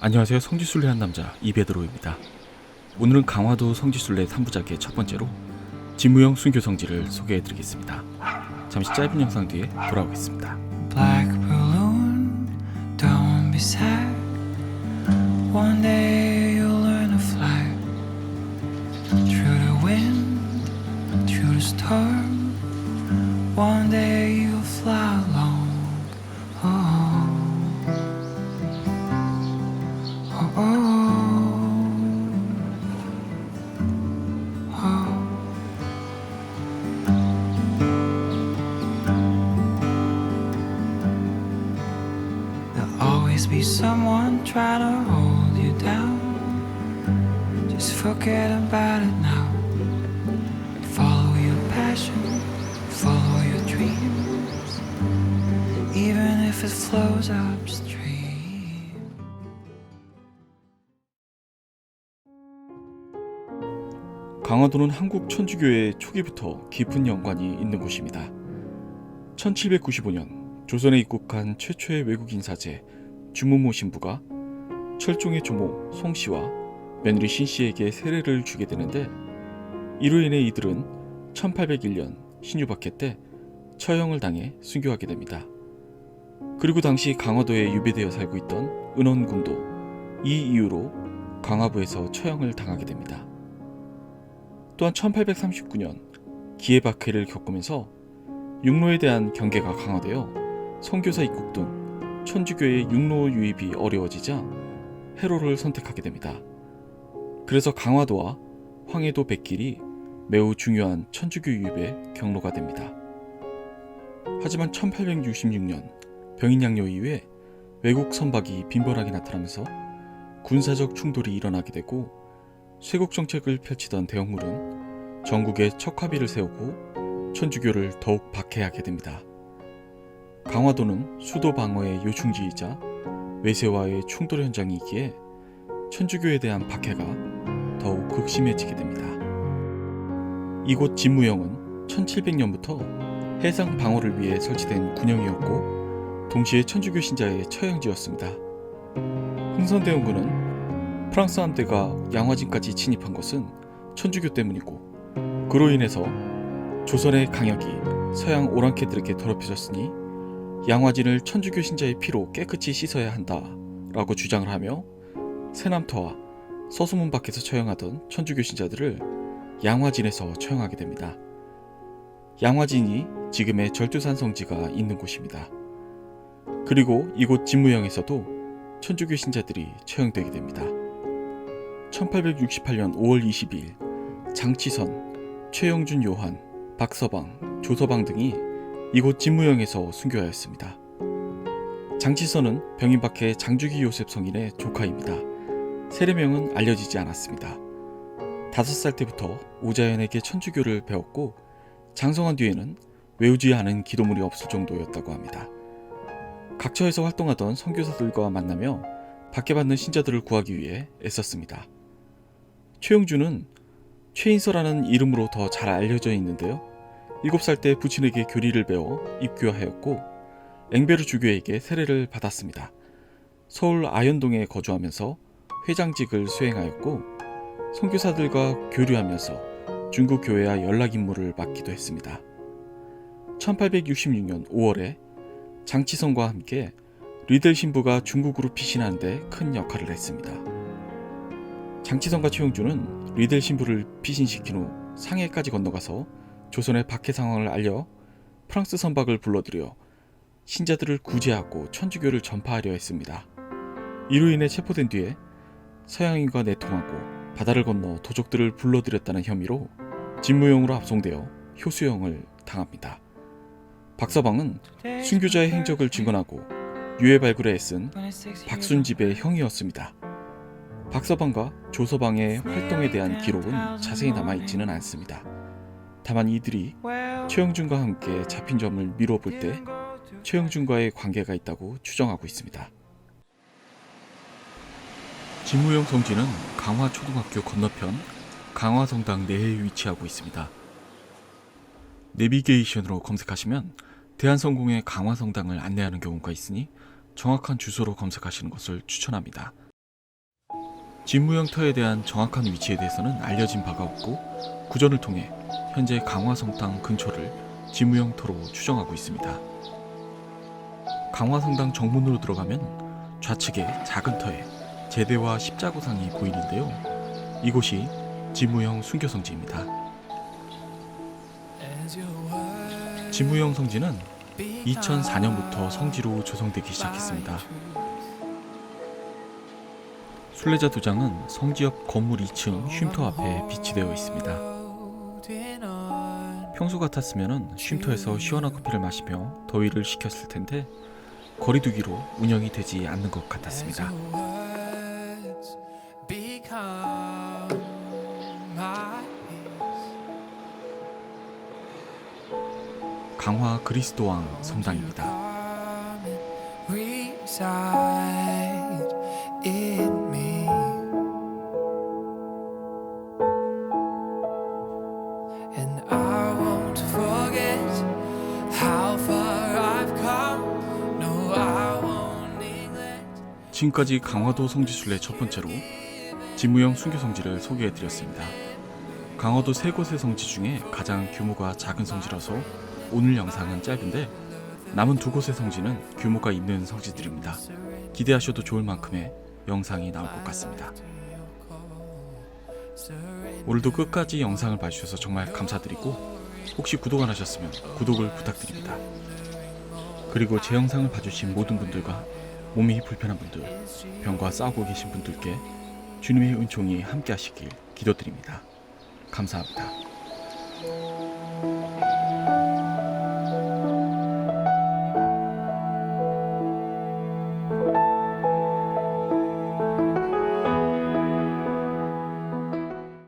안녕하세요. 성지순례 한 남자 이베드로입니다. 오늘은 강화도 성지순례 3부작의 첫 번째로 진무영 순교 성지를 소개해드리겠습니다. 잠시 짧은 영상 뒤에 돌아오겠습니다. Black balloon, don't be sad. One day you'll learn to fly through the wind, through the storm. One day you'll fly alone. Oh, oh, oh, oh. There'll always be someone trying to hold you down. Just forget about it now. Follow your passion, follow your dreams, even if it flows upstream. 강화도는 한국 천주교의 초기부터 깊은 연관이 있는 곳입니다. 1795년 조선에 입국한 최초의 외국인 사제 주무모 신부가 철종의 조모 송씨와 며느리 신씨에게 세례를 주게 되는데, 이로 인해 이들은 1801년 신유박해 때 처형을 당해 순교하게 됩니다. 그리고 당시 강화도에 유배되어 살고 있던 은원군도 이 이유로 강화부에서 처형을 당하게 됩니다. 또한 1839년 기해박해를 겪으면서 육로에 대한 경계가 강화되어 선교사 입국 등 천주교의 육로 유입이 어려워지자 해로를 선택하게 됩니다. 그래서 강화도와 황해도 백길이 매우 중요한 천주교 유입의 경로가 됩니다. 하지만 1866년 병인양요 이후에 외국 선박이 빈번하게 나타나면서 군사적 충돌이 일어나게 되고, 쇄국 정책을 펼치던 대영물은 전국에 척화비를 세우고 천주교를 더욱 박해하게 됩니다. 강화도는 수도 방어의 요충지이자 외세와의 충돌 현장이기에 천주교에 대한 박해가 더욱 극심해지게 됩니다. 이곳 진무영은 1700년부터 해상 방어를 위해 설치된 군영이었고, 동시에 천주교 신자의 처형지였습니다. 흥선대원군은 프랑스 함대가 양화진까지 진입한 것은 천주교 때문이고, 그로 인해서 조선의 강역이 서양 오랑캐들에게 더럽혀졌으니 양화진을 천주교 신자의 피로 깨끗이 씻어야 한다라고 주장을 하며 세남터와 서수문 밖에서 처형하던 천주교 신자들을 양화진에서 처형하게 됩니다. 양화진이 지금의 절두산 성지가 있는 곳입니다. 그리고 이곳 진무영에서도 천주교 신자들이 처형되게 됩니다. 1868년 5월 22일 장치선, 최영준 요한, 박서방, 조서방 등이 이곳 진무영에서 순교하였습니다. 장치선은 병인박해 장주기 요셉 성인의 조카입니다. 세례명은 알려지지 않았습니다. 5살 때부터 오자연에게 천주교를 배웠고, 장성한 뒤에는 외우지 않은 기도물이 없을 정도였다고 합니다. 각처에서 활동하던 선교사들과 만나며 박해받는 신자들을 구하기 위해 애썼습니다. 최영준은 최인서라는 이름으로 더 잘 알려져 있는데요. 7살 때 부친에게 교리를 배워 입교하였고, 앵베르 주교에게 세례를 받았습니다. 서울 아현동에 거주하면서 회장직을 수행하였고, 선교사들과 교류하면서 중국 교회와 연락 임무를 맡기도 했습니다. 1866년 5월에 장치선과 함께 리델 신부가 중국으로 피신하는 데 큰 역할을 했습니다. 장치선과 최영준은 리델 신부를 피신시킨 후 상해까지 건너가서 조선의 박해 상황을 알려 프랑스 선박을 불러들여 신자들을 구제하고 천주교를 전파하려 했습니다. 이로 인해 체포된 뒤에 서양인과 내통하고 바다를 건너 도적들을 불러들였다는 혐의로 진무영으로 압송되어 효수형을 당합니다. 박서방은 순교자의 행적을 증언하고 유해 발굴에 애쓴 박순집의 형이었습니다. 박서방과 조서방의 활동에 대한 기록은 자세히 남아있지는 않습니다. 다만 이들이 최영준과 함께 잡힌 점을 미뤄볼 때 최영준과의 관계가 있다고 추정하고 있습니다. 진무영 성지는 강화초등학교 건너편 강화성당 내에 위치하고 있습니다. 내비게이션으로 검색하시면 대한성공의 강화성당을 안내하는 경우가 있으니 정확한 주소로 검색하시는 것을 추천합니다. 진무형 터에 대한 정확한 위치에 대해서는 알려진 바가 없고 구전을 통해 현재 강화성당 근처를 진무형 터로 추정하고 있습니다. 강화성당 정문으로 들어가면 좌측에 작은 터에 제대와 십자구상이 보이는데요. 이곳이 진무형 순교성지입니다. 진무형 성지는 2004년부터 성지로 조성되기 시작했습니다. 순례자 도장은 성지 옆 건물 2층 쉼터 앞에 비치되어 있습니다. 평소 같았으면 쉼터에서 시원한 커피를 마시며 더위를 식혔을 텐데 거리두기로 운영이 되지 않는 것 같았습니다. 강화 그리스도왕 성당입니다. 지금까지 강화도 성지순례 첫 번째로 진무형 순교성지를 소개해드렸습니다. 강화도 세 곳의 성지 중에 가장 규모가 작은 성지라서 오늘 영상은 짧은데 남은 두 곳의 성지는 규모가 있는 성지들입니다. 기대하셔도 좋을 만큼의 영상이 나올 것 같습니다. 오늘도 끝까지 영상을 봐주셔서 정말 감사드리고 혹시 구독 안 하셨으면 구독을 부탁드립니다. 그리고 제 영상을 봐주신 모든 분들과 몸이 불편한 분들, 병과 싸우고 계신 분들께 주님의 은총이 함께 하시길 기도드립니다. 감사합니다.